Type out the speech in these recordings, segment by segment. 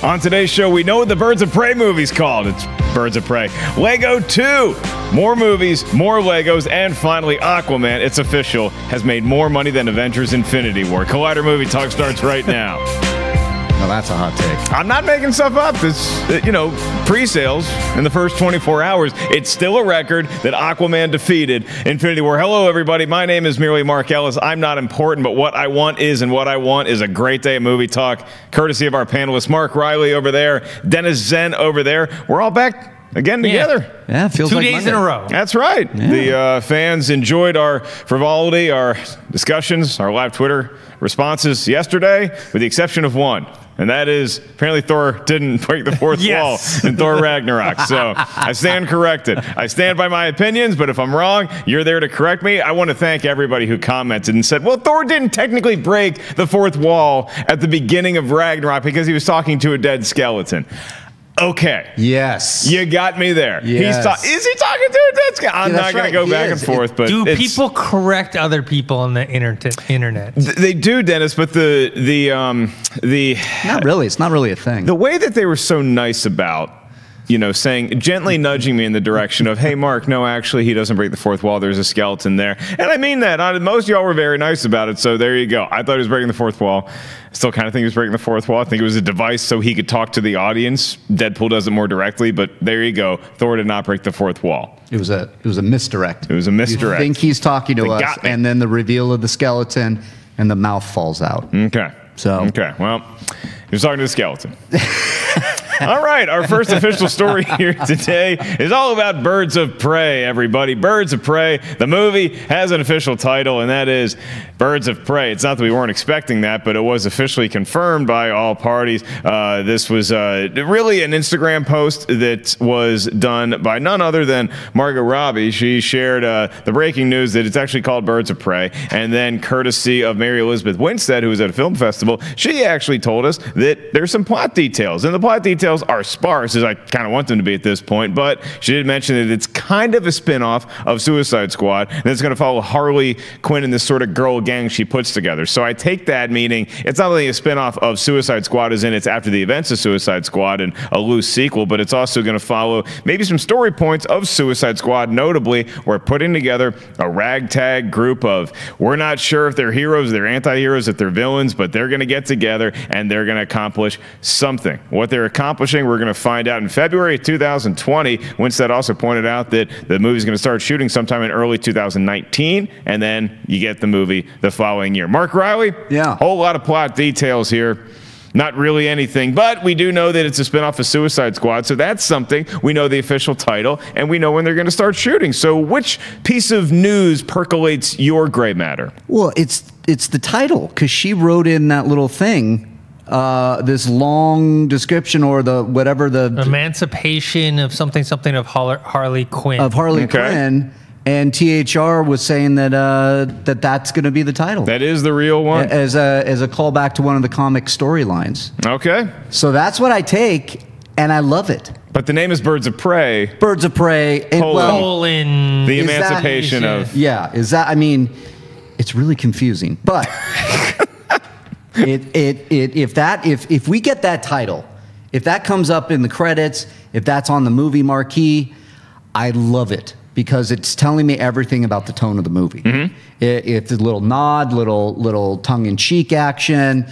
On today's show, we know what the Birds of Prey movie's called. It's Birds of Prey. Lego 2. More movies, more Legos, and finally, Aquaman, it's official, has made more money than Avengers Infinity War. Collider Movie Talk starts right now. Well, that's a hot take. I'm not making stuff up. It's, pre-sales in the first 24 hours. It's still a record that Aquaman defeated Infinity War. Hello, everybody. My name is merely Mark Ellis. I'm not important, but what I want is a great day of movie talk, courtesy of our panelists, Mark Reilly over there, Dennis Tzeng over there. We're all back again together. Yeah, it feels 2 like days Monday. in a row. That's right. Yeah. The fans enjoyed our frivolity, our discussions, our live Twitter responses yesterday, with the exception of one. And that is, apparently Thor didn't break the fourth wall in Thor Ragnarok. So I stand corrected. I stand by my opinions, but if I'm wrong, you're there to correct me. I want to thank everybody who commented and said, well, Thor didn't technically break the fourth wall at the beginning of Ragnarok because he was talking to a dead skeleton. Okay. Yes. You got me there. Yes. Is he talking to a dead skeleton? I'm not going to go back and forth. But do people correct other people on the internet? They do, Dennis, but the Not really. It's not really a thing. the way that they were so nice about, saying, gently nudging me in the direction of, hey, Mark, no, actually, he doesn't break the fourth wall. There's a skeleton there. And I mean that. Most of y'all were very nice about it, so there you go. I thought he was breaking the fourth wall. I still kind of think he was breaking the fourth wall. I think it was a device so he could talk to the audience. Deadpool does it more directly, but there you go. Thor did not break the fourth wall. It was a misdirect. It was a misdirect. You think he's talking to They us, got me. and then the reveal of the skeleton, and the mouth falls out. Okay. Okay, well, he was talking to the skeleton. All right, our first official story here today is all about Birds of Prey, everybody. Birds of Prey. The movie has an official title, and that is Birds of Prey. It's not that we weren't expecting that, but it was officially confirmed by all parties. This was really an Instagram post that was done by none other than Margot Robbie. She shared the breaking news that it's actually called Birds of Prey, and then courtesy of Mary Elizabeth Winstead, who was at a film festival, she actually told us that there's some plot details, and the plot details are sparse, as I kind of want them to be at this point, but she did mention that it's kind of a spin-off of Suicide Squad, and it's going to follow Harley Quinn and this sort of girl gang she puts together. So I take that meaning it's not only a spin-off of Suicide Squad, as in it's after the events of Suicide Squad and a loose sequel, but it's also going to follow maybe some story points of Suicide Squad. Notably, we're putting together a ragtag group of, we're not sure if they're heroes, they're anti-heroes, if they're villains, but they're going to get together and they're going to accomplish something. What they're accomplishing, we're going to find out in February of 2020. Winstead also pointed out that the movie's going to start shooting sometime in early 2019, and then you get the movie the following year. Mark Reilly? Yeah. Whole lot of plot details here. Not really anything, but we do know that it's a spinoff of Suicide Squad, so that's something. We know the official title, and we know when they're going to start shooting. So which piece of news percolates your gray matter? Well, it's the title, because she wrote in that little thing, this long description, or the whatever the Emancipation of something of Harley Quinn. of Harley Quinn, and THR was saying that that's going to be the title. That is the real one? As a callback to one of the comic storylines. Okay. So that's what I take, and I love it. But the name is Birds of Prey. Birds of Prey. And, Colon. The Is that- emancipation of... Yeah, is that? I mean, it's really confusing, but if we get that title, if that comes up in the credits, if that's on the movie marquee, I love it, because it's telling me everything about the tone of the movie. If there's a little nod, little tongue-in-cheek action,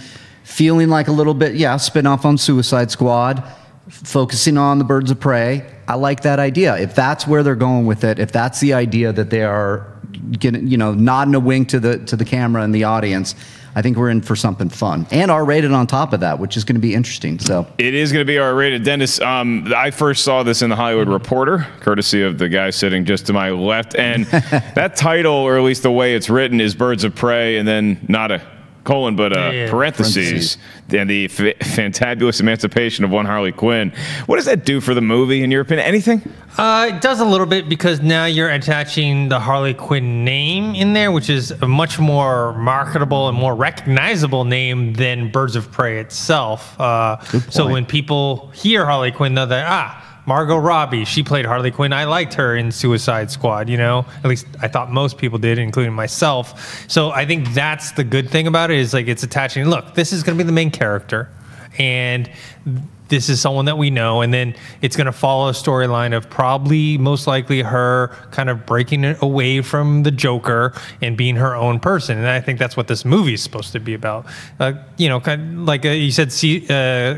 feeling like a little bit, spin-off on Suicide Squad, focusing on the Birds of Prey. I like that idea. If that's where they're going with it, if that's the idea that they are getting, nodding a wink to the camera and the audience, I think we're in for something fun, and R-rated on top of that, which is going to be interesting. So it is going to be R-rated. Dennis, I first saw this in the Hollywood Reporter, courtesy of the guy sitting just to my left, and that title, or at least the way it's written, is Birds of Prey, and then not a colon, but parentheses, and the fantabulous emancipation of one Harley Quinn. What does that do for the movie, in your opinion? Anything? It does a little bit, because now you're attaching the Harley Quinn name in there, which is a much more marketable and more recognizable name than Birds of Prey itself. So when people hear Harley Quinn, know that, Margot Robbie, she played Harley Quinn. I liked her in Suicide Squad, At least I thought most people did, including myself. So I think that's the good thing about it, is like it's attaching, look, this is going to be the main character. And this is someone that we know, and then it's going to follow a storyline of probably most likely her kind of breaking it away from the Joker and being her own person. And I think that's what this movie is supposed to be about. You know, kind of like you said,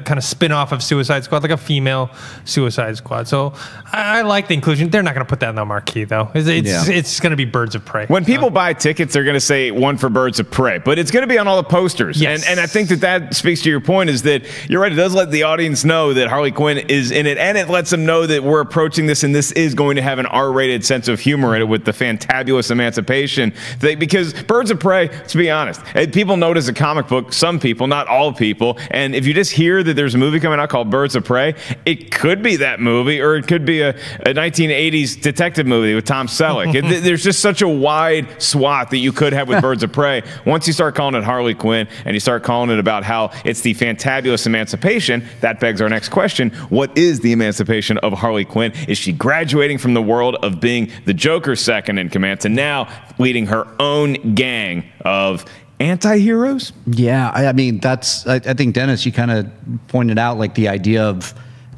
kind of spin-off of Suicide Squad, like a female Suicide Squad. So I like the inclusion. They're not going to put that in the marquee, though. It's going to be Birds of Prey. When people buy tickets, they're going to say one for Birds of Prey, but it's going to be on all the posters. Yes. And I think that speaks to your point, is that you're right. It does let the audience know that Harley Quinn is in it, and it lets them know that we're approaching this, and this is going to have an R-rated sense of humor in it with the fantabulous emancipation thing. Because Birds of Prey, to be honest, people know it as a comic book. Some people, not all people. And if you just hear that there's a movie coming out called Birds of Prey, it could be that movie, or it could be a 1980s detective movie with Tom Selleck. There's just such a wide swath that you could have with Birds of Prey. Once you start calling it Harley Quinn and you start calling it about how it's the fantabulous emancipation, that begs our next question. What is the emancipation of Harley Quinn? Is she graduating from the world of being the Joker's second in command to now leading her own gang of anti-heroes? Yeah, I mean, I think, Dennis, you kind of pointed out like the idea of,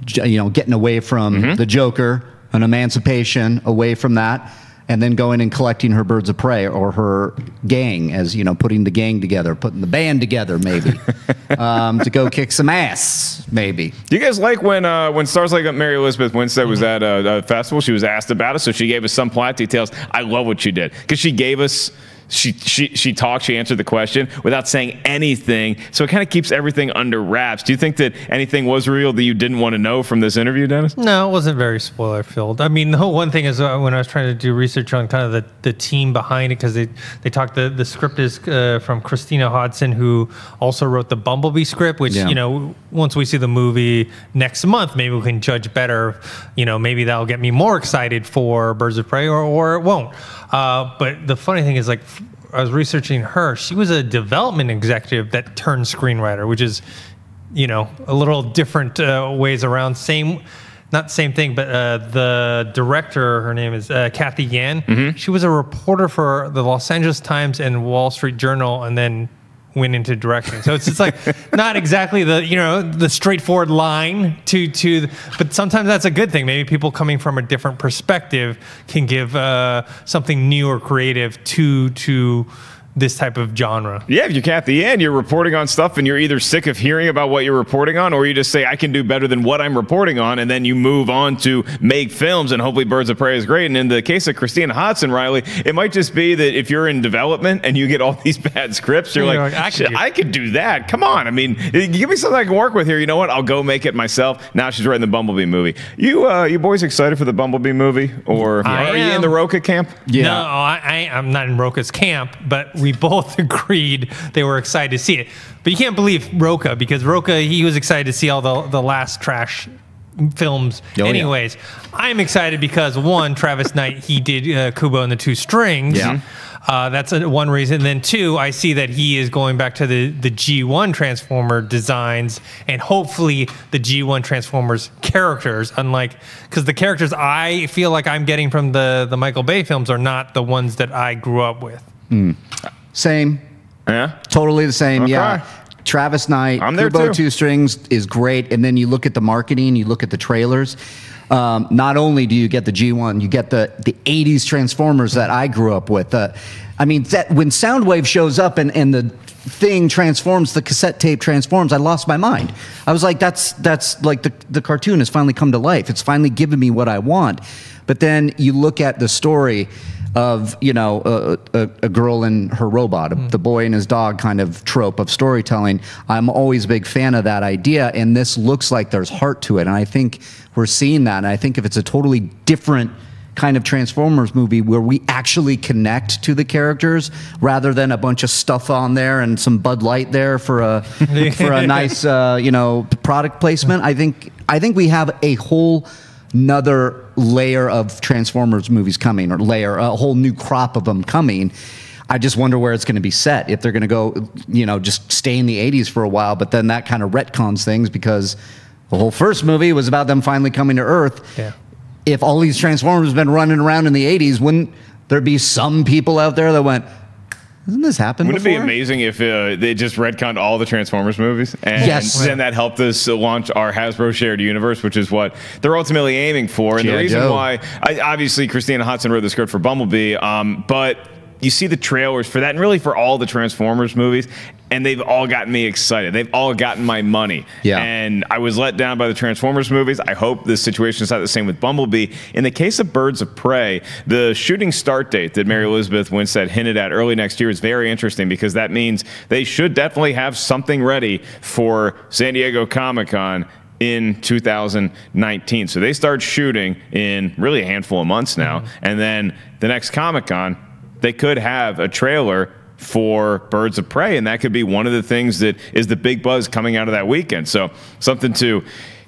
you know, getting away from the Joker, an emancipation away from that, and then going and collecting her Birds of Prey or her gang, as, you know, putting the gang together, putting the band together, maybe, to go kick some ass, maybe. Do you guys like when stars like Mary Elizabeth Winstead was at a festival? She was asked about it, so she gave us some plot details. I love what she did, because she gave us. She talked, she answered the question without saying anything, so it kind of keeps everything under wraps. Do you think that anything was real that you didn't want to know from this interview, Dennis? No, it wasn't very spoiler-filled. I mean, the whole one thing is when I was trying to do research on kind of the team behind it, because they talked, the script is from Christina Hodson, who also wrote the Bumblebee script, which, you know, once we see the movie next month, maybe we can judge better. You know, maybe that'll get me more excited for Birds of Prey, or it won't. But the funny thing is, like, I was researching her. She was a development executive that turned screenwriter, which is, you know, a little different ways around. Not same thing, but the director, her name is Kathy Yan. She was a reporter for the Los Angeles Times and Wall Street Journal, and then went into directing. So it's just like not exactly the straightforward line but sometimes that's a good thing. Maybe people coming from a different perspective can give something new or creative to this type of genre. Yeah, if you're Kathy Yan, you're reporting on stuff and you're either sick of hearing about what you're reporting on, or you just say, I can do better than what I'm reporting on, and then you move on to make films, and hopefully Birds of Prey is great. And in the case of Christina Hodson, Reilly, it might just be that if you're in development and you get all these bad scripts, you're like, I could do that. Come on. I mean, give me something I can work with here. You know what? I'll go make it myself. Now she's writing the Bumblebee movie. You boys excited for the Bumblebee movie? Or are you in the Roca camp? Yeah. No, I'm not in Roca's camp, but we both agreed they were excited to see it. But you can't believe Roca, because Roca, he was excited to see all the last trash films. Anyways, I'm excited because, one, Travis Knight, he did Kubo and the Two Strings. Yeah. That's one reason. And then two, I see that he is going back to the G1 Transformer designs, and hopefully the G1 Transformers characters, because the characters I feel like I'm getting from the Michael Bay films are not the ones that I grew up with. Same. Yeah? Totally the same, okay. Yeah. Travis Knight, I'm there Kubo too. Two Strings is great, and then you look at the marketing, you look at the trailers. Not only do you get the G1, you get the 80s Transformers that I grew up with. I mean, when Soundwave shows up and the thing transforms, the cassette tape transforms, I lost my mind. I was like, that's like the cartoon has finally come to life. It's finally given me what I want. But then you look at the story of, you know, a girl and her robot, the boy and his dog kind of trope of storytelling. I'm always a big fan of that idea, and this looks like there's heart to it, and I think we're seeing that. And I think if it's a totally different kind of Transformers movie where we actually connect to the characters rather than a bunch of stuff on there and some Bud Light there for a nice you know, product placement, I think we have a whole another layer of Transformers movies coming, or a whole new crop of them coming. I just wonder where it's going to be set, if they're going to go, you know, just stay in the 80s for a while, but then that kind of retcons things, because the whole first movie was about them finally coming to Earth. Yeah. If all these Transformers have been running around in the 80s, wouldn't there be some people out there that went, Hasn't this happened Wouldn't before? it be amazing if they just retconned all the Transformers movies? And Yes. then that helped us launch our Hasbro shared universe, which is what they're ultimately aiming for. And the G.I. reason Joe. why, obviously, Christina Hodson wrote the script for Bumblebee, but you see the trailers for that and really for all the Transformers movies, and they've all gotten me excited. They've all gotten my money. Yeah. And I was let down by the Transformers movies. I hope this situation is not the same with Bumblebee. In the case of Birds of Prey, the shooting start date that Mary Elizabeth Winstead hinted at early next year is very interesting because that means they should definitely have something ready for San Diego Comic-Con in 2019. So they start shooting in really a handful of months now. And then the next Comic-Con, they could have a trailer for Birds of Prey, and that could be one of the things that is the big buzz coming out of that weekend. So something to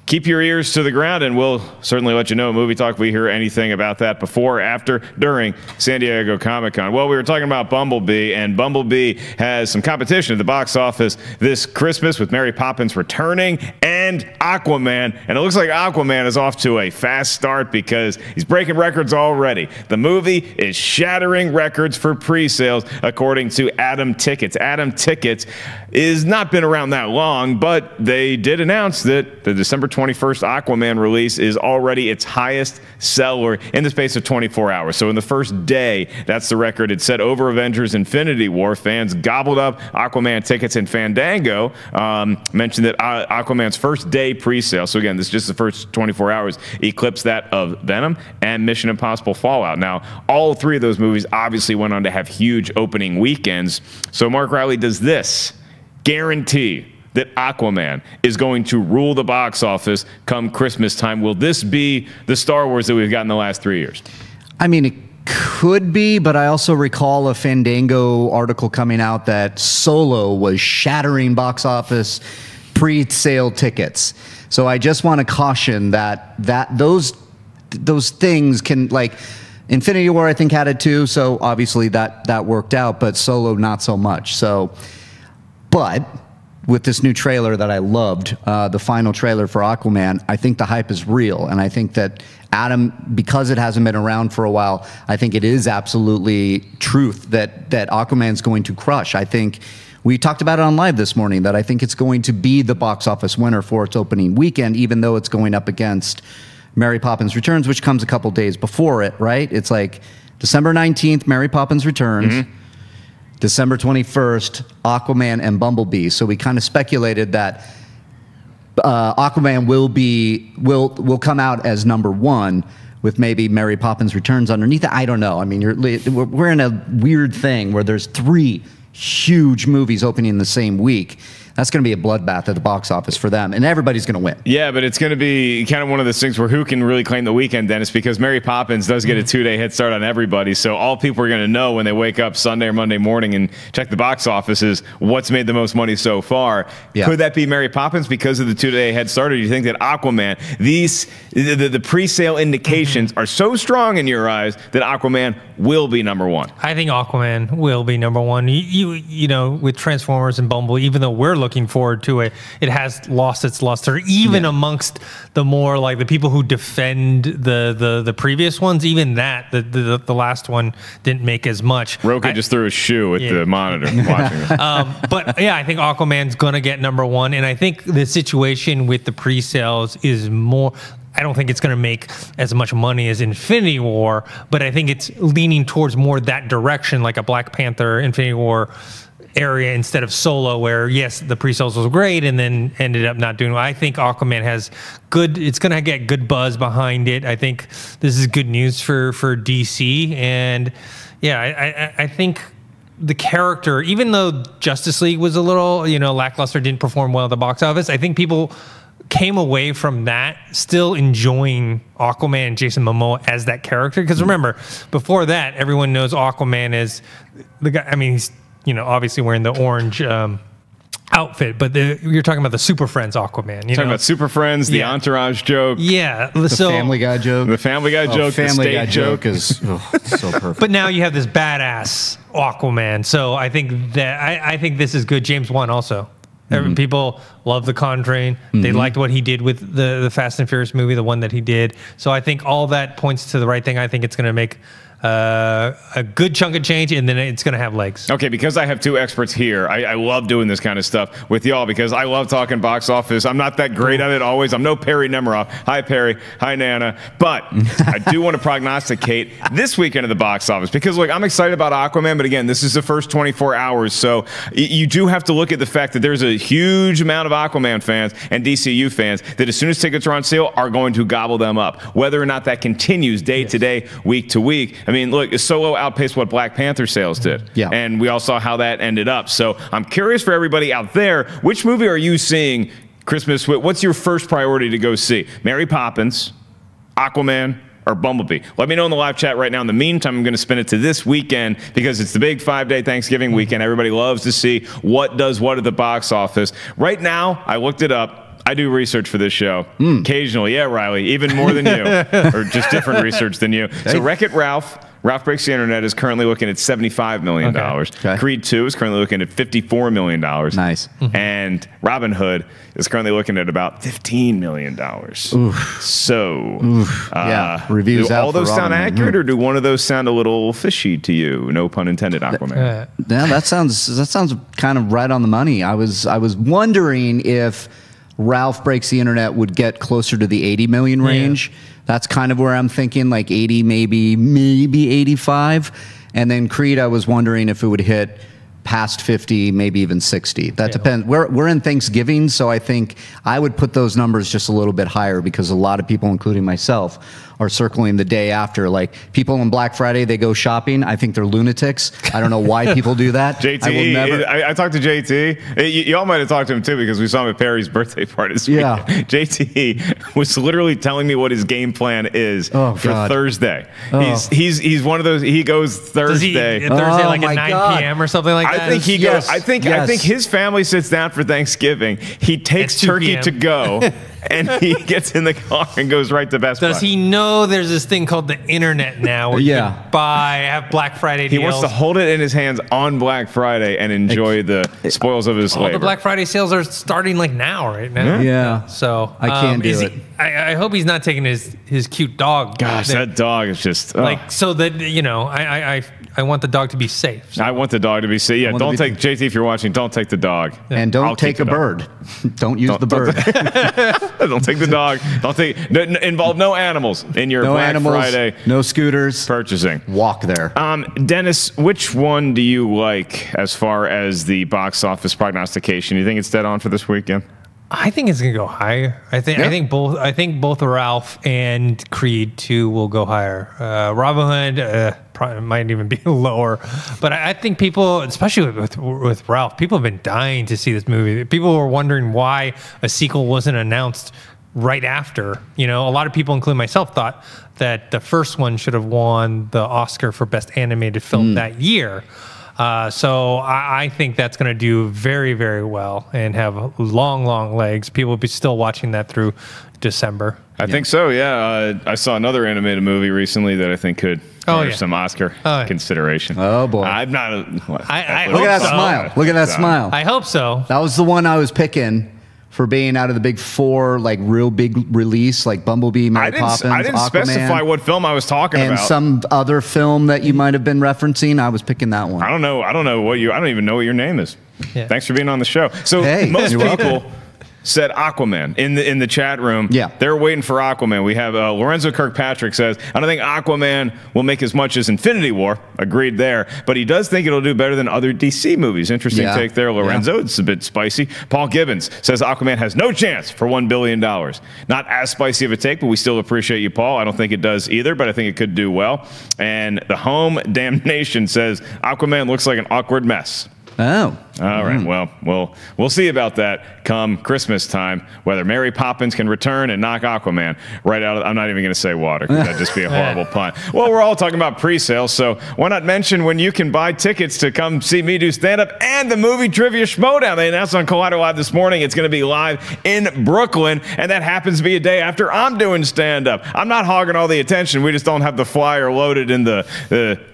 keep your ears to the ground, and we'll certainly let you know, Movie Talk, if we hear anything about that before, after, during San Diego Comic-Con. Well, we were talking about Bumblebee, and Bumblebee has some competition at the box office this Christmas with Mary Poppins returning and Aquaman. And it looks like Aquaman is off to a fast start because he's breaking records already. The movie is shattering records for pre-sales, according to Atom Tickets. Atom Tickets is not been around that long, but they did announce that the December 21st Aquaman release is already its highest seller in the space of 24 hours. So in the first day, that's the record it set over Avengers Infinity War. Fans gobbled up Aquaman tickets, and Fandango mentioned that Aquaman's first day pre-sale, so again, this is just the first 24 hours, eclipsed that of Venom and Mission Impossible Fallout. Now, all three of those movies obviously went on to have huge opening weekends. So Mark Reilly, does this guarantee that Aquaman is going to rule the box office come Christmas time? Will this be the Star Wars that we've got in the last 3 years? I mean, it could be, but I also recall a Fandango article coming out that Solo was shattering box office pre-sale tickets. So I just want to caution that those things can, like, Infinity War I think had it too, so obviously that worked out, but Solo not so much. So, but with this new trailer that I loved, the final trailer for Aquaman, I think the hype is real. And I think that Adam, because it hasn't been around for a while, I think it is absolutely truth that Aquaman's going to crush. I think we talked about it on live this morning, that I think it's going to be the box office winner for its opening weekend, even though it's going up against Mary Poppins Returns, which comes a couple days before it, right? It's like December 19th, Mary Poppins Returns. December 21st, Aquaman and Bumblebee. So we kind of speculated that Aquaman will come out as #1 with maybe Mary Poppins Returns underneath it. I don't know. I mean, we're in a weird thing where there's 3 huge movies opening the same week. That's going to be a bloodbath at the box office for them, and everybody's going to win. Yeah, but it's going to be kind of one of those things where who can really claim the weekend, Dennis, because Mary Poppins does get a 2-day head start on everybody. So all people are going to know when they wake up Sunday or Monday morning and check the box office is what's made the most money so far. Yeah. Could that be Mary Poppins because of the 2-day head start, or do you think that Aquaman, the pre-sale indications are so strong in your eyes that Aquaman will be #1? I think Aquaman will be #1. You know, with Transformers and Bumblebee, even though we're looking forward to it, it has lost its luster, even amongst the more, like, the people who defend the previous ones. Even that the last one didn't make as much. Roka just threw a shoe at the monitor watching this. But yeah, I think Aquaman's gonna get #1, and I think the situation with the pre-sales is more, I don't think it's going to make as much money as Infinity War, but I think it's leaning towards more that direction, like a Black Panther, Infinity War area instead of Solo, where yes, the pre-sales was great and then ended up not doing well. I think Aquaman has good, it's going to get good buzz behind it. I think this is good news for DC, and yeah, I think the character, even though Justice League was a little, lackluster, didn't perform well at the box office, I think people came away from that still enjoying Aquaman and Jason Momoa as that character. Because remember, before that, everyone knows Aquaman as the guy. I mean, he's obviously wearing the orange outfit, but you're talking about the Super Friends Aquaman. Talking about Super Friends, the Entourage joke, the Family Guy joke, the Family Guy joke, Family the Guy joke is so perfect. But now you have this badass Aquaman, so I think that I think this is good. James Wan also. People love The Conjuring. They liked what he did with the Fast and Furious movie, the one that he did. So I think all that points to the right thing. I think it's going to make a good chunk of change, and then it's going to have legs. Okay, because I have two experts here, I love doing this kind of stuff with y'all because I love talking box office. I'm not that great at it always. I'm no Perry Nemiroff. Hi, Perry. Hi, Nana. But I do want to prognosticate this weekend of the box office because, look, I'm excited about Aquaman, but again, this is the first 24 hours, so you do have to look at the fact that there's a huge amount of Aquaman fans and DCU fans that as soon as tickets are on sale are going to gobble them up. Whether or not that continues day to day, week to week. I mean, look, Solo outpaced what Black Panther sales did. Yeah. And we all saw how that ended up. So I'm curious for everybody out there, which movie are you seeing Christmas with? What's your first priority to go see? Mary Poppins, Aquaman, or Bumblebee? Let me know in the live chat right now. In the meantime, I'm going to spin it to this weekend because it's the big 5-day Thanksgiving weekend. Everybody loves to see what does what at the box office. Right now, I looked it up. I do research for this show. Occasionally. Yeah, Reilly. Even more than you. Or just different research than you. So Wreck-It Ralph Breaks the Internet is currently looking at $75 million. Okay. Creed 2 is currently looking at $54 million. Nice. And Robin Hood is currently looking at about $15 million. Oof. So, yeah, reviews do out all for those sound Robin Hood. accurate, or do one of those sound a little fishy to you? No pun intended, Aquaman. Yeah, that sounds kind of right on the money. I was wondering if Ralph Breaks the Internet would get closer to the 80 million range. Yeah. That's kind of where I'm thinking, like 80, maybe 85. And then Creed, I was wondering if it would hit past 50, maybe even 60. That depends. We're in Thanksgiving, so I think I would put those numbers just a little bit higher because a lot of people, including myself, are circling the day after. Like people on Black Friday, they go shopping. I think they're lunatics. I don't know why people do that. JT, I talked to JT. Y'all might have talked to him too because we saw him at Perry's birthday party this week. JT was literally telling me what his game plan is for Thursday. He's one of those. He goes Thursday. Thursday like at 9 p.m. or something like that. I think he goes. I think his family sits down for Thanksgiving. He takes turkey to go. And he gets in the car and goes right to Best Buy. Does he know there's this thing called the internet now where you can have Black Friday deals? He wants to hold it in his hands on Black Friday and enjoy the spoils of his labor. All the Black Friday sales are starting like now, right now. Yeah. So I can't do it. I hope he's not taking his cute dog. Gosh, that dog is just like so that I want the dog to be safe. So. I want the dog to be safe. Yeah, don't take JT if you're watching. Don't take the dog, and don't take a bird. Don't use the bird. Don't take the dog. Don't take. Involve no animals in your Black Friday. No scooters. Purchasing. Walk there. Dennis, which one do you like as far as the box office prognostication? You think it's dead on for this weekend? I think it's gonna go higher. I think both Ralph and Creed 2 will go higher. Robin Hood probably might even be lower. But I think people, especially with Ralph, people have been dying to see this movie. People were wondering why a sequel wasn't announced right after. You know, a lot of people, including myself, thought that the first one should have won the Oscar for Best Animated Film that year. So I think that's going to do very, very well and have long legs. People will be still watching that through December. I think so, yeah. I saw another animated movie recently that I think could garner some Oscar consideration. Oh, boy. I'm not... Look at that smile. Look at that smile. I hope so. That was the one I was picking for being out of the big four, like real big release, like Bumblebee, Mary Poppins, I didn't Aquaman, specify what film I was talking about. And some other film that you might have been referencing. I was picking that one. I don't know what I don't even know what your name is. Yeah. Thanks for being on the show. So most people said Aquaman in the chat room. Yeah. They're waiting for Aquaman. We have Lorenzo Kirkpatrick says, I don't think Aquaman will make as much as Infinity War. Agreed there. But he does think it'll do better than other DC movies. Interesting take there, Lorenzo. It's a bit spicy. Paul Gibbons says Aquaman has no chance for $1 billion. Not as spicy of a take, but we still appreciate you, Paul. I don't think it does either, but I think it could do well. And the Home Damnation says Aquaman looks like an awkward mess. Oh. All right. Well, we'll see about that come Christmas time, whether Mary Poppins can return and knock Aquaman right out of... I'm not even going to say water because that'd just be a horrible pun. Well, we're all talking about pre-sales, so why not mention when you can buy tickets to come see me do stand-up and the movie Trivia Schmoedown. They announced on Collider Live this morning it's going to be live in Brooklyn, and that happens to be a day after I'm doing stand-up. I'm not hogging all the attention. We just don't have the flyer loaded in the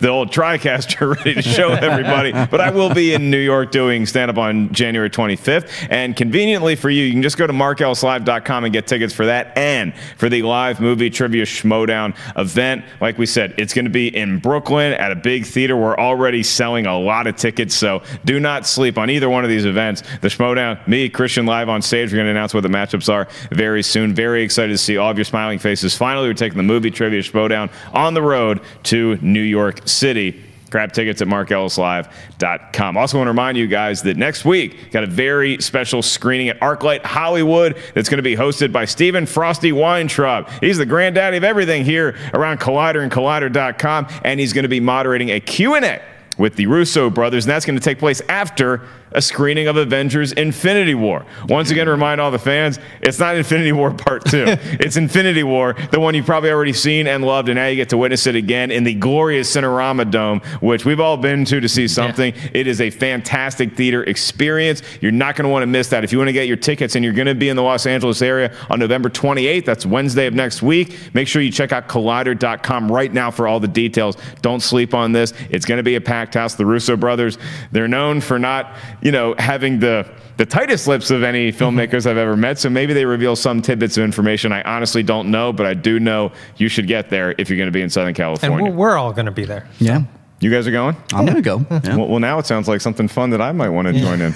old TriCaster ready to show everybody, but I will be in New York doing debuting stand-up on January 25th. And conveniently for you, you can just go to markellislive.com and get tickets for that and for the live movie trivia Schmoedown event. Like we said, it's going to be in Brooklyn at a big theater. We're already selling a lot of tickets, so do not sleep on either one of these events. The Schmoedown, me, Christian, live on stage. We're going to announce what the matchups are very soon. Very excited to see all of your smiling faces. Finally, we're taking the movie trivia Schmoedown on the road to New York City. Grab tickets at markellislive.com. Also want to remind you guys that next week, got a very special screening at ArcLight Hollywood that's going to be hosted by Stephen Frosty Weintraub. He's the granddaddy of everything here around Collider and Collider.com, and he's going to be moderating a Q&A with the Russo brothers, and that's going to take place after a screening of Avengers Infinity War. Once again, remind all the fans, it's not Infinity War Part 2. It's Infinity War, the one you've probably already seen and loved, and now you get to witness it again in the glorious Cinerama Dome, which we've all been to see something. Yeah. It is a fantastic theater experience. You're not going to want to miss that. If you want to get your tickets and you're going to be in the Los Angeles area on November 28th, that's Wednesday of next week, make sure you check out Collider.com right now for all the details. Don't sleep on this. It's going to be a packed house. The Russo brothers, they're known for not, having the tightest lips of any filmmakers I've ever met, so maybe they reveal some tidbits of information. I honestly don't know, but I do know you should get there if you're going to be in Southern California. And we're all going to be there. Yeah. You guys are going? I'm going to go. Yeah. Well, now it sounds like something fun that I might want to join in.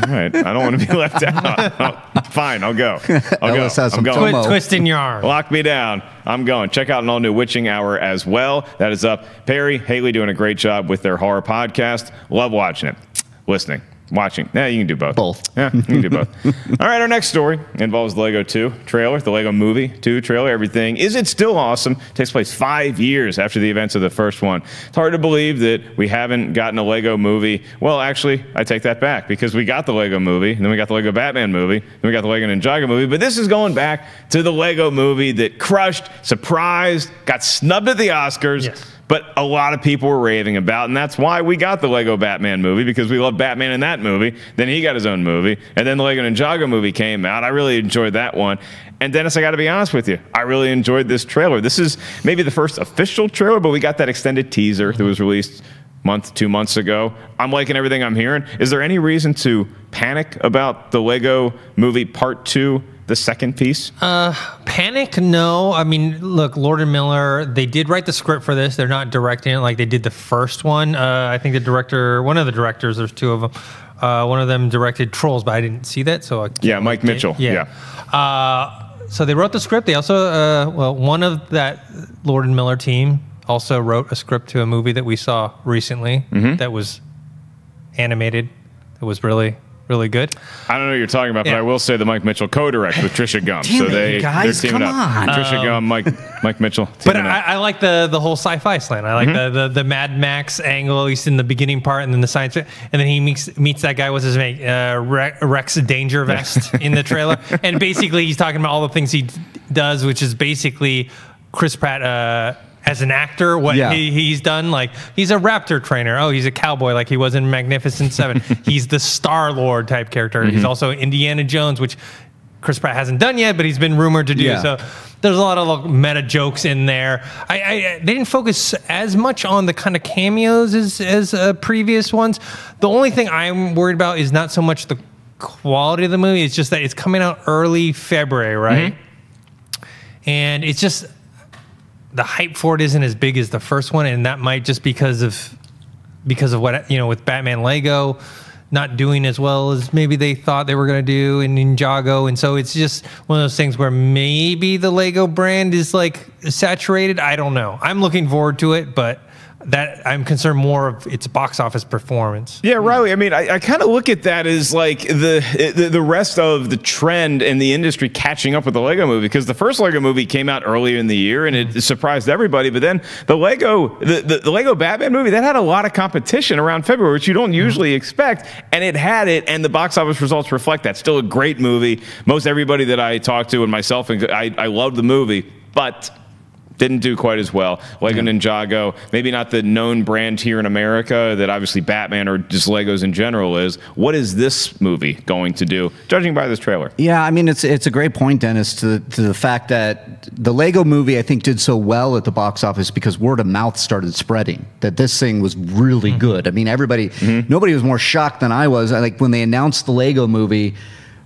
All right. I don't want to be left out. Oh, fine, I'll go. Ellis has some FOMO. Twisting your arm. Lock me down. I'm going. Check out an all-new Witching Hour as well. That is up. Perry, Haley doing a great job with their horror podcast. Love watching it. Listening. Watching. Yeah, you can do both. Both. Yeah, you can do both. All right, our next story involves the Lego 2 trailer, the Lego Movie 2 trailer. Everything. Is it still awesome? Takes place 5 years after the events of the first one. It's hard to believe that we haven't gotten a Lego movie. Well, actually, I take that back because we got the Lego movie, and then we got the Lego Batman movie, then we got the Lego Ninjago movie. But this is going back to the Lego movie that crushed, surprised, got snubbed at the Oscars. Yes. But a lot of people were raving about, and that's why we got the Lego Batman movie, because we love Batman in that movie. Then he got his own movie, and then the Lego Ninjago movie came out. I really enjoyed that one. And Dennis, I got to be honest with you, I really enjoyed this trailer. This is maybe the first official trailer, but we got that extended teaser that was released 2 months ago. I'm liking everything I'm hearing. Is there any reason to panic about the Lego Movie Part 2? The second piece? Panic? No. I mean, look, Lord and Miller, they did write the script for this. They're not directing it like they did the first one. I think the director, one of the directors, there's two of them. One of them directed Trolls, but I didn't see that. So Mike Mitchell. Yeah. So they wrote the script. They also, one of that Lord and Miller team also wrote a script to a movie that we saw recently that was animated. It was really good. I don't know what you're talking about, but I will say the Mike Mitchell co-direct with Trisha Gum. Damn they're teaming up. On. Trisha Gum, Mike Mitchell. But I like the whole sci-fi slant. I like the Mad Max angle, at least in the beginning part, and then the science, and then he meets that guy. What's his name? Rex Danger Vest in the trailer, and basically he's talking about all the things he does, which is basically Chris Pratt. As an actor, what he's done, like he's a raptor trainer. Oh, he's a cowboy like he was in Magnificent Seven. He's the Star-Lord type character. He's also Indiana Jones, which Chris Pratt hasn't done yet, but he's been rumored to do. So there's a lot of meta jokes in there. They didn't focus as much on the kind of cameos as previous ones. The only thing I'm worried about is not so much the quality of the movie. It's just that it's coming out early February, right? And it's just... the hype for it isn't as big as the first one, and that might just because of what, with Batman Lego not doing as well as maybe they thought they were going to do in Ninjago. And so it's just one of those things where maybe the Lego brand is like saturated. I don't know. I'm looking forward to it, but that I'm concerned more of its box office performance. Yeah, Reilly. I mean, I kind of look at that as like the rest of the trend in the industry catching up with the Lego movie, because the first Lego movie came out earlier in the year and it surprised everybody. But then the Lego Batman movie, that had a lot of competition around February, which you don't usually expect, and it had it, and the box office results reflect that. Still a great movie. Most everybody that I talked to and myself, I loved the movie, but Didn't do quite as well. Lego Ninjago, maybe not the known brand here in America that obviously Batman or just Legos in general is. What is this movie going to do, judging by this trailer? Yeah, I mean, it's a great point, Dennis, to the fact that the Lego movie, I think, did so well at the box office because word of mouth started spreading, that this thing was really good. I mean, nobody was more shocked than I was. Like, when they announced the Lego movie,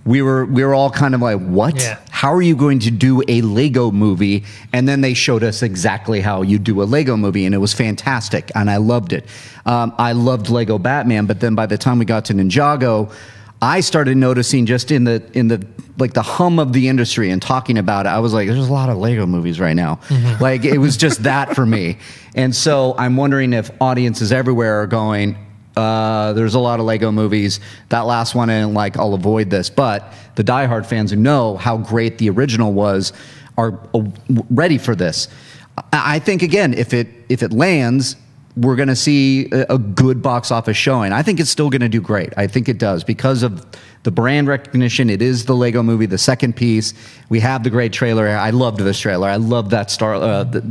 we were all kind of like, what? Yeah. How are you going to do a Lego movie? And then they showed us exactly how you do a Lego movie, and it was fantastic, and I loved it. I loved Lego Batman, but then by the time we got to Ninjago, I started noticing just in the like the hum of the industry and talking about it, I was like, there's a lot of Lego movies right now. Like, it was just that for me. And so I'm wondering if audiences everywhere are going, there's a lot of Lego movies. That last one, and like, I'll avoid this. But the diehard fans who know how great the original was are ready for this. I think, again, if it lands, we're going to see a good box office showing. I think it's still going to do great. I think it does because of the brand recognition. It is the Lego movie, the second piece. We have the great trailer. I loved this trailer. I loved that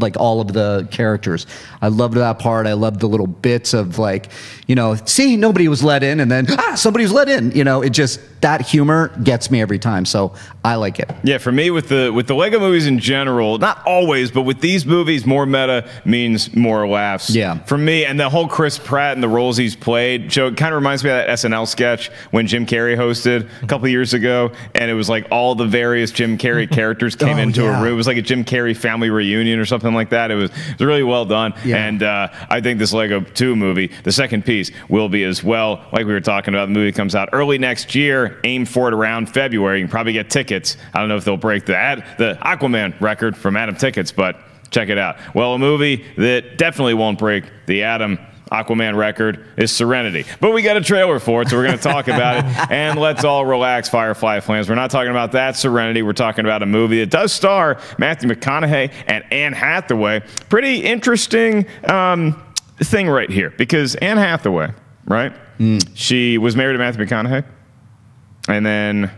like all of the characters. I loved that part. I loved the little bits of, like, you know, see, nobody was let in, and then somebody was let in. You know, it just, that humor gets me every time. So I like it. Yeah, for me, with the Lego movies in general, not always, but with these movies, more meta means more laughs. Yeah. For me, and the whole Chris Pratt and the roles he's played, Joe, it kind of reminds me of that SNL sketch when Jim Carrey hosted a couple of years ago, and it was like all the various Jim Carrey characters came into a room. It was like a Jim Carrey family reunion or something like that. It was really well done. Yeah. And I think this Lego 2 movie, the second piece, will be as well. Like we were talking about, the movie comes out early next year. Aim for it around February. You can probably get tickets. I don't know if they'll break the Aquaman record from Adam Tickets, but check it out. Well, a movie that definitely won't break the Aquaman record is Serenity. But we got a trailer for it, so we're going to talk about it. And let's all relax, Firefly fans. We're not talking about that Serenity. We're talking about a movie that does star Matthew McConaughey and Anne Hathaway. Pretty interesting thing right here, because Anne Hathaway, right? She was married to Matthew McConaughey, and then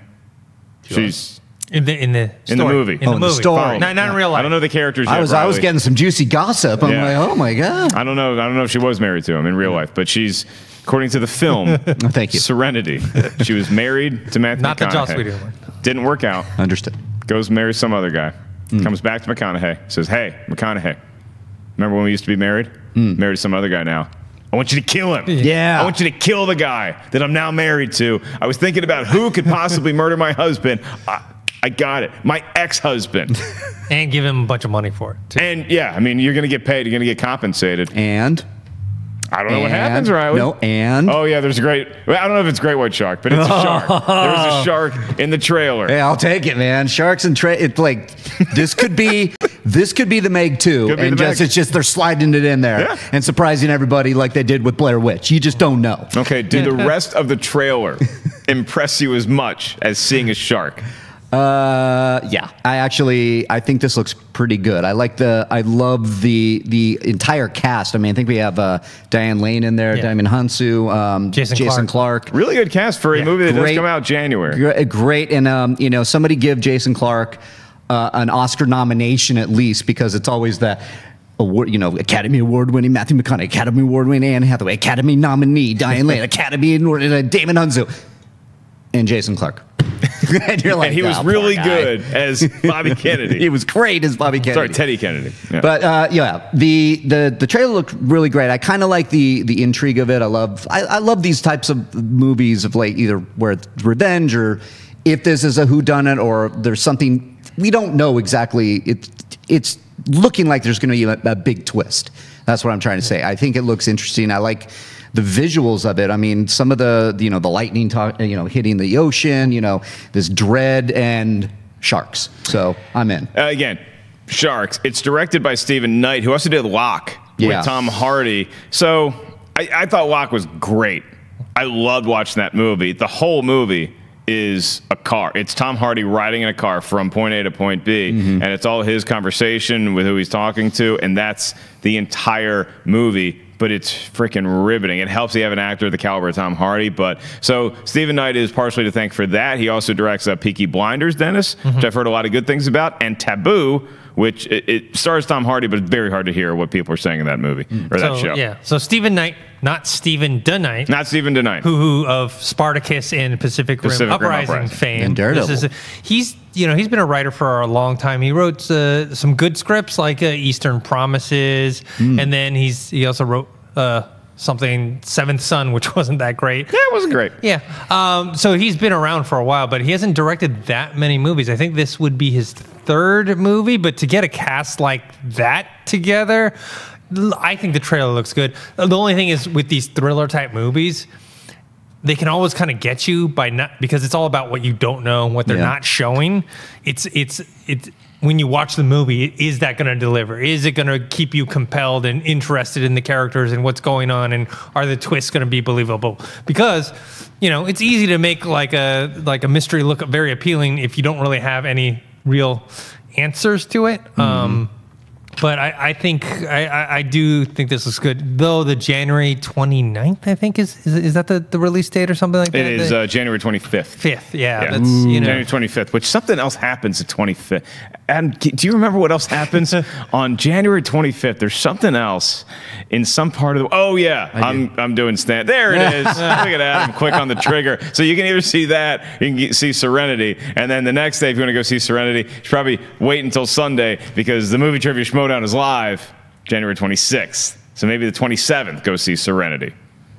she's... In the movie. In the story. Not in real life. I don't know the characters yet. I was getting some juicy gossip. I'm like, oh my God. I don't know if she was married to him in real life, but she's, according to the film, thank you, Serenity, she was married to Matthew McConaughey. Not the Joss Whedon one. Didn't work out. Understood. Goes marry some other guy. Comes back to McConaughey. Says, hey, McConaughey, remember when we used to be married? Married to some other guy now. I want you to kill him. Yeah. I want you to kill the guy that I'm now married to. I was thinking about who could possibly murder my husband. I got it. My ex-husband. And give him a bunch of money for it, too. And, yeah, I mean, you're going to get paid. You're going to get compensated. And? I don't know what happens, Riley. No, and? Oh, yeah, there's a great... Well, I don't know if it's a great white shark, but it's a shark. There's a shark in the trailer. Hey, I'll take it, man. Sharks and... It's like, this could be the Meg 2. And it's just they're sliding it in there and surprising everybody like they did with Blair Witch. You just don't know. Okay, did the rest of the trailer impress you as much as seeing a shark? Yeah, I think this looks pretty good. I love the entire cast. I mean, I think we have Diane Lane in there, Diamond Hunsu, Jason Clarke. Really good cast for a movie that does come out January. Great, and you know, somebody give Jason Clarke an Oscar nomination at least, because it's always that award, you know, Academy Award winning Matthew McConaughey, Academy Award winning Anne Hathaway, Academy nominee Diane Lane, Academy Award Damon Hunsu, and Jason Clarke. And you're like, and he was really good as Bobby Kennedy. He was great as Bobby Kennedy. Sorry, Teddy Kennedy. Yeah. But yeah, the trailer looked really great. I kind of like the intrigue of it. I love these types of movies of, like, either where it's revenge, or if this is a whodunit, or there's something we don't know exactly. It's looking like there's going to be a big twist. That's what I'm trying to say. I think it looks interesting. I like the visuals of it. I mean, some of the the lightning hitting the ocean, this dread, and sharks. So I'm in. Again, sharks. It's directed by Stephen Knight, who also did Locke with Tom Hardy. So I thought Locke was great. I loved watching that movie. The whole movie is a car. It's Tom Hardy riding in a car from point A to point B, and it's all his conversation with who he's talking to, and that's the entire movie. But it's freaking riveting. It helps you have an actor of the caliber of Tom Hardy. But so Stephen Knight is partially to thank for that. He also directs Peaky Blinders, Dennis, which I've heard a lot of good things about, and Taboo, which it stars Tom Hardy, but it's very hard to hear what people are saying in that movie or that show. Yeah. So Stephen Knight, not Stephen DeKnight. Not Stephen DeKnight. Who of Spartacus and Pacific Rim Uprising fame. And Daredevil. He's been a writer for a long time. He wrote some good scripts like Eastern Promises, and then he also wrote something Seventh Son, which wasn't that great. Yeah, it wasn't great. Yeah. So he's been around for a while, but he hasn't directed that many movies. I think this would be his third movie, but to get a cast like that together, I think the trailer looks good. The only thing is with these thriller type movies, they can always kind of get you by not, because it's all about what you don't know, what they're not showing. It's when you watch the movie, is that going to deliver? Is it going to keep you compelled and interested in the characters and what's going on? And are the twists going to be believable? Because, it's easy to make like a mystery look very appealing if you don't really have any real answers to it. But I think I do think this is good. Though the January 29th, I think is that the release date or something like that? It is January 25th. 5th, yeah. That's January 25th. Which something else happens at 25th. And do you remember what else happens on January 25th? There's something else in some part of the. Oh yeah, I'm doing stand. There it is. Look at that. I'm quick on the trigger. So you can either see that, you can see Serenity, and then the next day if you want to go see Serenity, you should probably wait until Sunday because the movie trivia Schmoedown is live January 26th. So maybe the 27th, go see Serenity.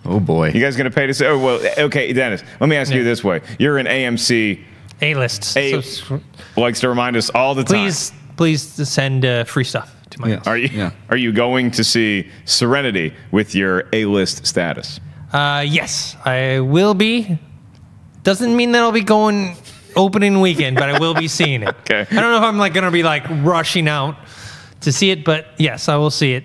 Oh boy. You guys gonna pay to say? Oh well, okay, Dennis. Let me ask you this way: you're an AMC A-list. Likes to remind us all the time. Please send free stuff to my house. Are you going to see Serenity with your A-list status? Yes, I will be. Doesn't mean that I'll be going opening weekend, but I will be seeing it. Okay. I don't know if I'm gonna be rushing out to see it, but yes, I will see it.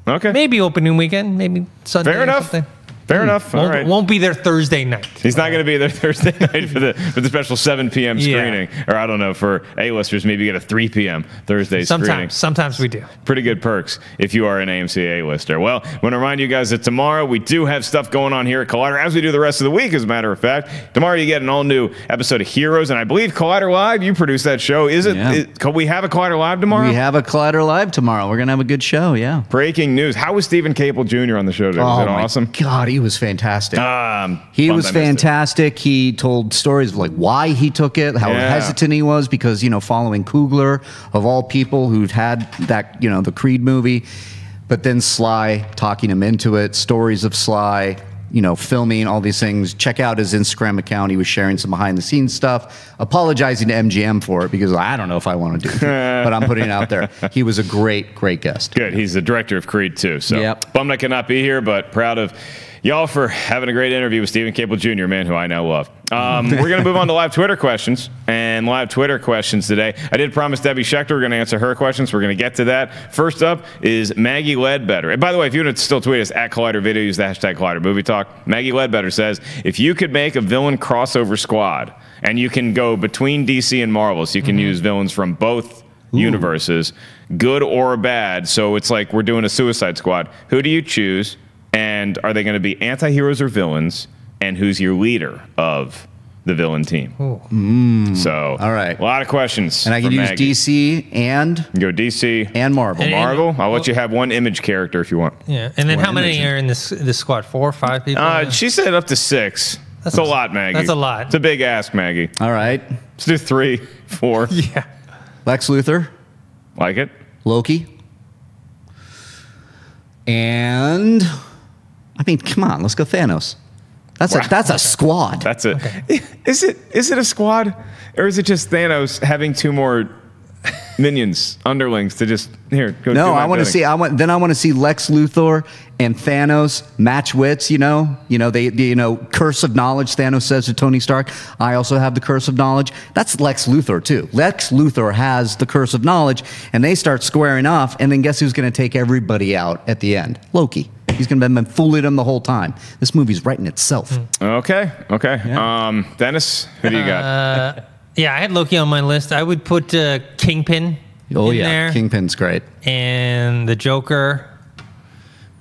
Okay. Maybe opening weekend, maybe Sunday. Fair enough. Something. Fair enough. All right. Won't be there Thursday night. He's not going to be there Thursday night for the special 7 p.m. screening. Or I don't know, for A-listers, maybe you get a 3 p.m. Thursday screening. Sometimes we do. Pretty good perks if you are an AMC A-lister. Well, I want to remind you guys that tomorrow we do have stuff going on here at Collider, as we do the rest of the week, as a matter of fact. Tomorrow you get an all-new episode of Heroes, and I believe Collider Live, you produce that show. Can we have a Collider Live tomorrow? We have a Collider Live tomorrow. We're going to have a good show, yeah. Breaking news. How was Stephen Cable Jr. on the show today? Was it awesome? God, he was fantastic. He was fantastic. He told stories of why he took it, how hesitant he was because, following Coogler, of all people who'd had that, the Creed movie, but then Sly talking him into it, stories of Sly, filming all these things. Check out his Instagram account. He was sharing some behind the scenes stuff, apologizing to MGM for it because I don't know if I want to do it, but I'm putting it out there. He was a great guest. Good. He's the director of Creed too. So bummed I cannot be here, but proud of y'all for having a great interview with Stephen Cable Jr., man, who I now love. We're going to move on to live Twitter questions. And live Twitter questions today. I did promise Debbie Schechter we're going to answer her questions. We're going to get to that. First up is Maggie Ledbetter. And by the way, if you want to still tweet us at Collider Video, use the hashtag Collider Movie Talk. Maggie Ledbetter says, if you could make a villain crossover squad, and you can go between DC and Marvel, so you can use villains from both universes, good or bad, so it's like we're doing a Suicide Squad, who do you choose? And are they going to be anti-heroes or villains? And who's your leader of the villain team? So, all right, a lot of questions. And I can use DC and go DC and Marvel. I'll let you have one Image character if you want. Yeah, and then how many are in this squad? 4 or 5 people? She said up to 6. That's a lot, Maggie. That's a lot. It's a big ask, Maggie. All right, let's do 3, 4. Yeah. Lex Luthor. Like it. Loki. And come on, let's go Thanos. That's a squad. That's it. Okay. Is it a squad, or is it just Thanos having 2 more minions, underlings to just go? No, I want to see. I want to see Lex Luthor and Thanos match wits. They curse of knowledge. Thanos says to Tony Stark, "I also have the curse of knowledge." That's Lex Luthor too. Lex Luthor has the curse of knowledge, and they start squaring off. And then guess who's going to take everybody out at the end? Loki. He's going to have been fooling them the whole time. This movie's writing itself. Okay. Yeah. Dennis, who do you got? Yeah, I had Loki on my list. I would put Kingpin in there. Kingpin's great. And the Joker.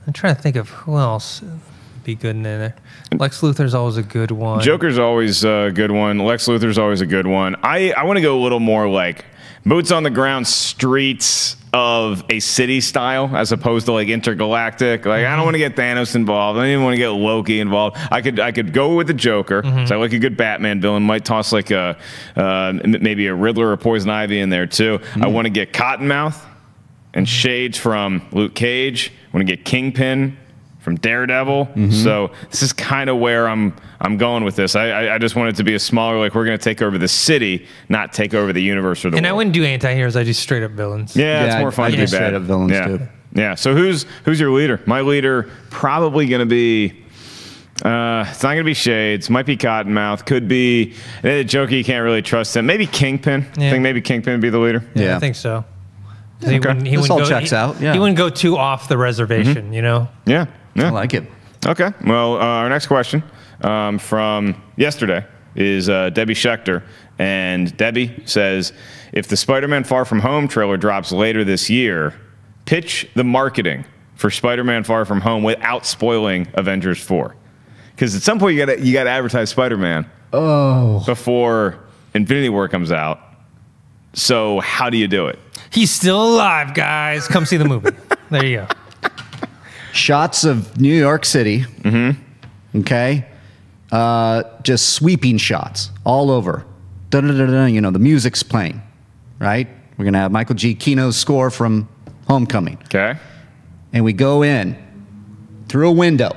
I'm trying to think of who else would be good in there. Lex Luthor's always a good one. Joker's always a good one. Lex Luthor's always a good one. I want to go a little more like boots on the ground streets of a city style as opposed to like intergalactic. Like I don't want to get Thanos involved. I don't even want to get Loki involved. I could go with the Joker. So I like a good Batman villain. Might toss like a maybe a Riddler or Poison Ivy in there too. I want to get Cottonmouth and shades from Luke Cage. I want to get Kingpin from Daredevil. So this is kind of where I'm going with this. I just want it to be a smaller, like we're going to take over the city, not take over the universe or the world. I wouldn't do anti-heroes. I do straight up villains. Yeah, it's more fun to be bad. Straight up villains too. Yeah. So who's your leader? My leader probably going to be. It's not going to be Shades. Might be Cottonmouth. Could be the Joker. You can't really trust him. Maybe Kingpin. I think maybe Kingpin would be the leader. Yeah, I think so. He This all checks out. Yeah. He wouldn't go too off the reservation, you know? Yeah. I like it. Okay. Well, our next question from yesterday is Debbie Schechter. And Debbie says, if the Spider-Man Far From Home trailer drops later this year, pitch the marketing for Spider-Man Far From Home without spoiling Avengers 4. Because at some point you got to advertise Spider-Man before Infinity War comes out. So how do you do it? He's still alive, guys. Come see the movie. There you go. Shots of New York City. Okay. Just sweeping shots all over. Da-da-da-da, you know, the music's playing, right? We're going to have Michael G. Kino's score from Homecoming. Okay. And we go in through a window.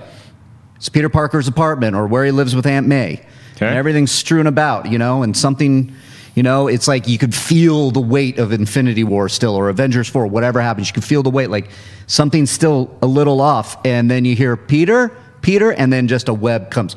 It's Peter Parker's apartment or where he lives with Aunt May. Okay. And everything's strewn about, you know, and something, you know, it's like you could feel the weight of Infinity War still, or Avengers 4, whatever happens. You could feel the weight, like something's still a little off. And then you hear Peter, and then just a web comes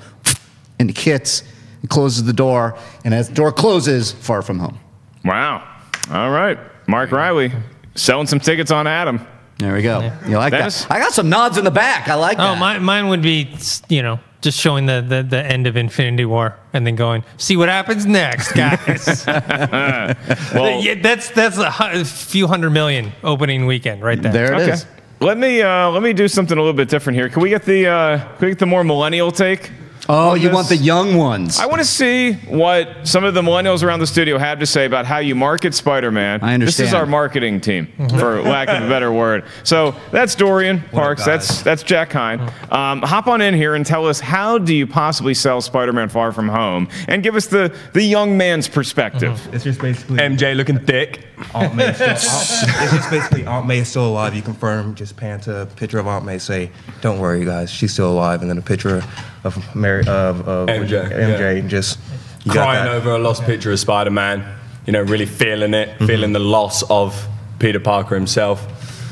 and hits and closes the door. And as the door closes, Far From Home. Wow. All right. Mark Reilly selling some tickets on Adam. There we go. Yeah. You like that? I got some nods in the back. I like that. Mine would be, you know, just showing the end of Infinity War and then going, see what happens next, guys. Well, Yeah, that's a few $100 million opening weekend right there. There it is. Let me do something a little bit different here. Can we get the more millennial take? Oh, on you this? want the young ones. I want to see what some of the millennials around the studio have to say about how you market Spider-Man. I understand. This is our marketing team, for lack of a better word. So that's Dorian Parks. That's Jack Hine. Hop on in here and tell us, how do you possibly sell Spider-Man Far From Home? And give us the young man's perspective. It's just basically MJ looking thick. Aunt May. It's just basically Aunt May is still alive. You confirm. Just pan to a picture of Aunt May. Say, "Don't worry, you guys, she's still alive." And then a picture of MJ, and just you got Crying that. over a lost picture of Spider-Man. You know, really feeling it, feeling the loss of Peter Parker himself.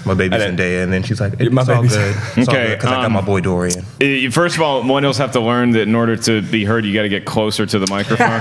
My baby's And then- Zendaya, and then she's like, "It's My all baby's- good. It's all Okay, good because I got my boy Dorian." First of all, millennials have to learn that in order to be heard, you got to get closer to the microphone.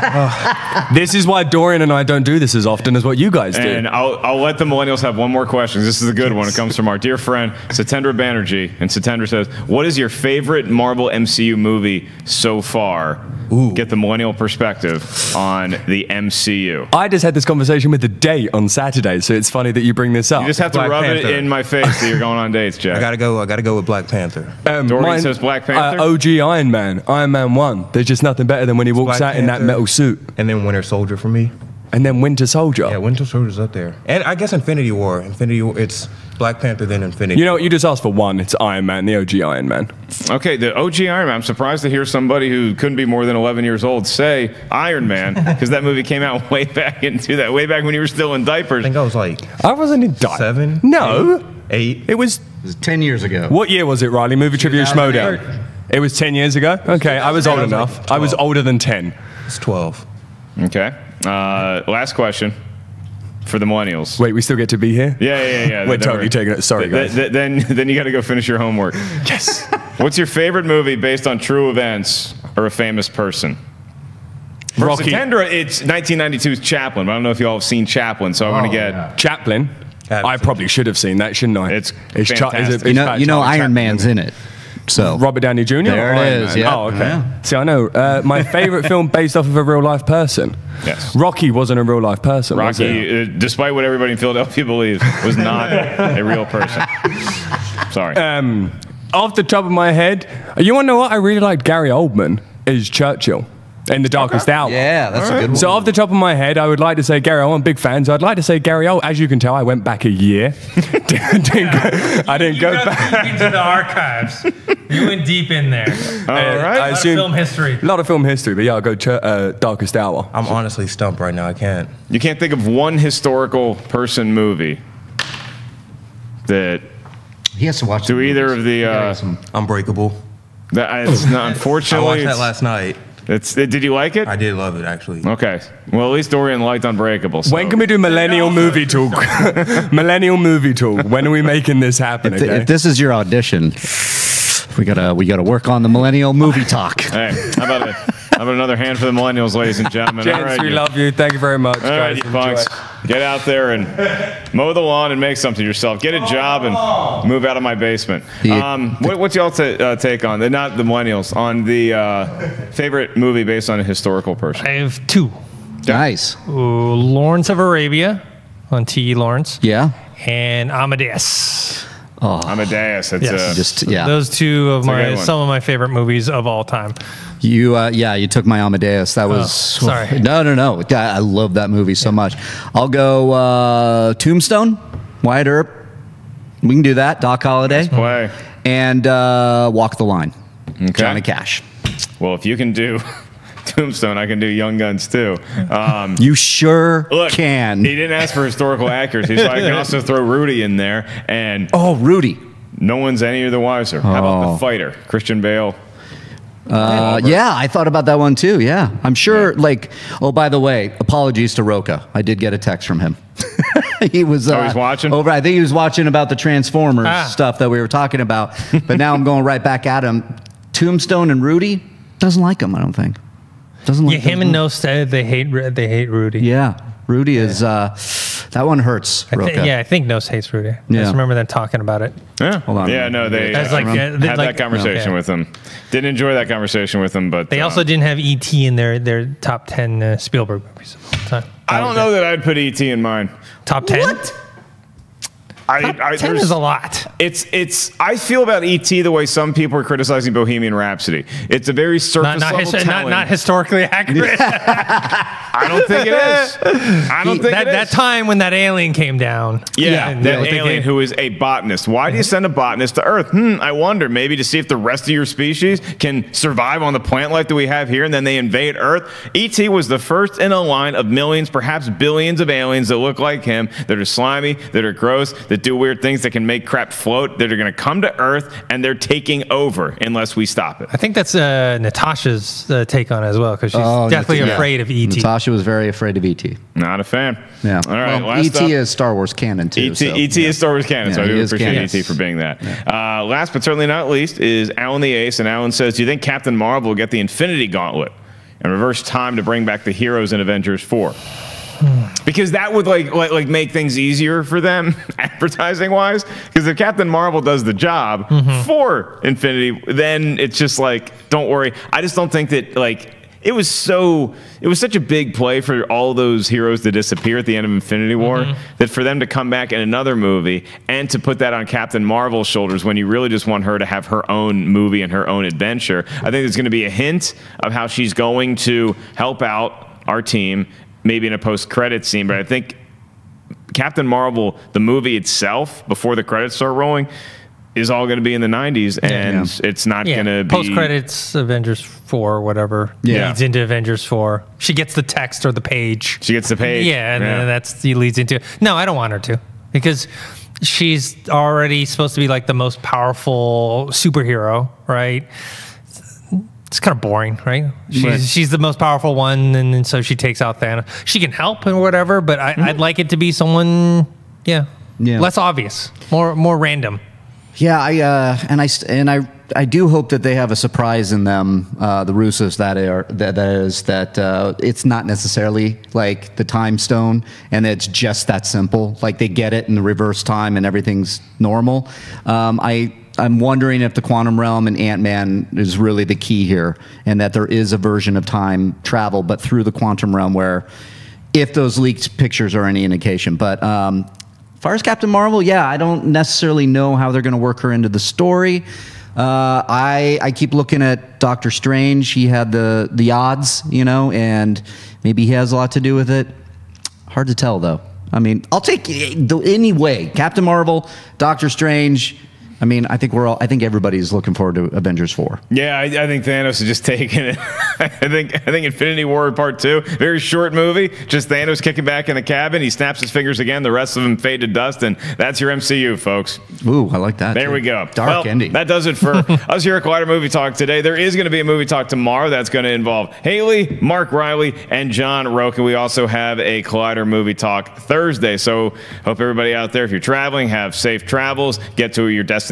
This is why Dorian and I don't do this as often as what you guys do. And I'll let the millennials have one more question. This is a good one. It comes from our dear friend Satendra Banerjee, and Satendra says, "What is your favorite Marvel MCU movie so far?" Ooh. Get the millennial perspective on the MCU. I just had this conversation with the date on Saturday, so it's funny that you bring this up. You just have to Black rub it Panther. in my face that you're going on dates, Jack. I gotta go with Black Panther. Dorian says Black Panther? OG Iron Man 1. There's just nothing better than when he walks Black out in that Panther. metal suit. And then Winter Soldier for me. And then Winter Soldier. Yeah, Winter Soldier's up there. And I guess Infinity War. It's Black Panther, then Infinity. You know what? You just asked for one. It's Iron Man, the OG Iron Man. Okay, the OG Iron Man. I'm surprised to hear somebody who couldn't be more than 11 years old say Iron Man, because that movie came out way back way back when you were still in diapers. I think I was like I wasn't in diapers. 7. No. 8. It was. It was 10 years ago. What year was it, Riley? Movie Trivia Schmoedown. It was 10 years ago? Okay, I was old enough. I was older than 10. It's 12. Okay. Last question for the millennials. Wait, we still get to be here? Yeah. We're totally taking it. Sorry, guys. Then you got to go finish your homework. Yes. What's your favorite movie based on true events or a famous person? For Rocky. Satendra, it's 1992's Chaplin. But I don't know if you all have seen Chaplin, so I want to get. Chaplin. Absolutely. I probably should have seen that, shouldn't I? It's fantastic. You know Iron Man's in it. So Robert Downey Jr. There or it Iron is, Man? yeah. Oh, okay. Yeah. See, I know. My favorite film based off of a real life person. Yes. Rocky wasn't a real life person. was it? Rocky, despite what everybody in Philadelphia believes, was not a real person. Sorry. Off the top of my head, you want to know what? I really liked Gary Oldman as Churchill. in The Darkest Hour. Yeah, that's a good one. So off the top of my head, I would like to say Gary Oldman. I'm a big fan, so I'd like to say Gary Oldman. As you can tell, I went back a year. I didn't go back into the archives. You went deep in there. All right. A lot of film history. A lot of film history, but yeah, I'll go Darkest Hour. I'm honestly stumped right now. I can't. You can't think of one historical person movie that He has to watch. do either of the. Unbreakable. It's not, I unfortunately. watched that last night. Did you like it? I did love it, actually. Okay. Well, at least Dorian liked Unbreakable. So. When can we do Millennial Movie Talk? Millennial Movie Talk. When are we making this happen? If this is your audition, we gotta work on the millennial movie talk. Hey, how about another hand for the millennials, ladies and gentlemen? Gents, All right, we love you. Thank you very much, All right, guys. you punks. Get out there and mow the lawn and make something yourself. Get a job and move out of my basement. What's y'all take on, not the millennials, on the favorite movie based on a historical person? I have two. Nice. Lawrence of Arabia on T.E. Lawrence. Yeah. And Amadeus. Amadeus. It's Those two of a good one. some of my favorite movies of all time. You took my Amadeus. That was sorry. No. I love that movie so much. I'll go Tombstone, Wyatt Earp. We can do that. Doc Holliday. Nice play. And Walk the Line. Okay. Johnny Cash. Well, if you can do Tombstone, I can do Young Guns too. You sure can. He didn't ask for historical accuracy, so I can also throw Rudy in there. And Rudy. No one's any the wiser. How about The Fighter? Christian Bale. Yeah, I thought about that one too. Yeah, I'm sure. Like, oh, by the way, apologies to Roca. I did get a text from him. He was he's watching. I think he was watching about the Transformers stuff that we were talking about. But now I'm going right back at him. Tombstone and Rudy doesn't like him. I don't think. Doesn't like him and No said they hate Rudy. Yeah, Rudy is. That one hurts. I think Nos hates Rudy. I just remember them talking about it. Yeah. Hold on. Yeah, no, they had that conversation with him. Didn't enjoy that conversation with him, but they also didn't have E.T. in their top 10 Spielberg movies of all time. I don't know that I'd put E.T. in mine. Top 10? What? Top 10 is a lot. I feel about E.T. the way some people are criticizing Bohemian Rhapsody. It's a very surface level telling. Not historically accurate. I don't think it is. I don't think it is. That time when that alien came down. Yeah, that alien who is a botanist. Why do you send a botanist to Earth? I wonder. Maybe to see if the rest of your species can survive on the plant life that we have here, and then they invade Earth. E.T. was the first in a line of millions, perhaps billions of aliens that look like him, that are slimy, that are gross, that do weird things, that can make crap float, that are going to come to Earth, and they're taking over unless we stop it. I think that's Natasha's take on it as well, because she's definitely afraid of E.T. Natasha was very afraid of E.T. Not a fan. Yeah. All right. Well, E.T. is Star Wars canon too. E.T. is Star Wars canon, so I do appreciate E.T. for being that. Yeah. Last but certainly not least is Alan the Ace, and Alan says, do you think Captain Marvel will get the Infinity Gauntlet and reverse time to bring back the heroes in Avengers 4? Because that would like make things easier for them advertising wise. Because if Captain Marvel does the job for Infinity, then it's just like, don't worry. I just don't think that it was such a big play for all those heroes to disappear at the end of Infinity War that for them to come back in another movie and to put that on Captain Marvel's shoulders when you really just want her to have her own movie and her own adventure. I think there's going to be a hint of how she's going to help out our team, maybe in a post-credit scene, but I think Captain Marvel, the movie itself, before the credits start rolling, is all going to be in the 90s, and it's not going to be... Post-credits, Avengers 4, whatever, leads into Avengers 4. She gets the text or the page. She gets the page. Yeah, and then he leads into... No, I don't want her to, because she's already supposed to be like the most powerful superhero, right? It's kind of boring, right? She's the most powerful one, and so she takes out Thanos. She can help and whatever, but I'd like it to be someone, less obvious, more random. Yeah, I do hope that they have a surprise in them, the Russos. That it's not necessarily like the time stone, and it's just that simple. Like they get it in the reverse time, and everything's normal. I'm wondering if the quantum realm and Ant-Man is really the key here, and that there is a version of time travel, but through the quantum realm, where if those leaked pictures are any indication. But as far as Captain Marvel, I don't necessarily know how they're going to work her into the story. I keep looking at Doctor Strange. He had the odds, and maybe he has a lot to do with it. Hard to tell, though. I mean, I'll take any way. Captain Marvel, Doctor Strange. I mean, I think everybody's looking forward to Avengers 4. Yeah, I think Thanos is just taking it. I think Infinity War Part 2, very short movie, just Thanos kicking back in the cabin. He snaps his fingers again. The rest of them fade to dust, and that's your MCU, folks. Ooh, I like that. There we go. Dark ending. That does it for us here at Collider Movie Talk today. There is going to be a movie talk tomorrow that's going to involve Haley, Mark Reilly, and John Roque. We also have a Collider Movie Talk Thursday. So hope everybody out there, if you're traveling, have safe travels. Get to your destination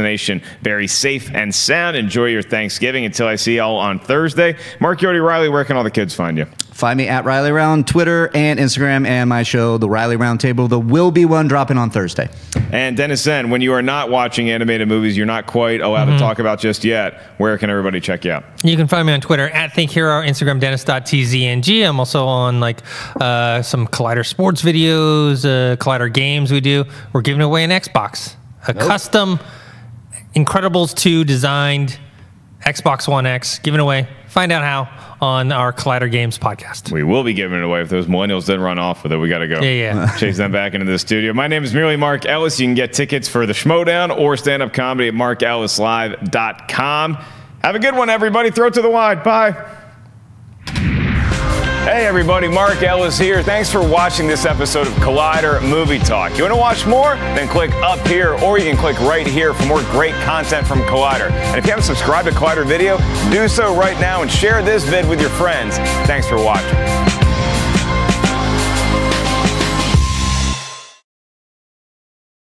very safe and sound. Enjoy your Thanksgiving until I see y'all on Thursday. Mark Yodi Reilly, where can all the kids find you? Find me at Reilly Round, Twitter and Instagram, and my show, The Reilly Round Table. There will be one dropping on Thursday. And Dennis Tzeng, when you are not watching animated movies, you're not quite allowed to talk about just yet, where can everybody check you out? You can find me on Twitter at ThinkHero, Instagram Dennis.tzng. I'm also on some Collider sports videos, Collider games we do. We're giving away an Xbox, a custom Incredibles 2 designed Xbox One X, given away. Find out how on our Collider Games podcast. We will be giving it away if those millennials didn't run off with it. We got to go chase them back into the studio. My name is merely Mark Ellis. You can get tickets for the Schmoedown or stand-up comedy at markellislive.com. Have a good one, everybody. Throw it to the wide. Bye. Hey everybody, Mark Ellis here. Thanks for watching this episode of Collider Movie Talk. You want to watch more? Then click up here, or you can click right here for more great content from Collider. And if you haven't subscribed to Collider Video, do so right now and share this vid with your friends. Thanks for watching.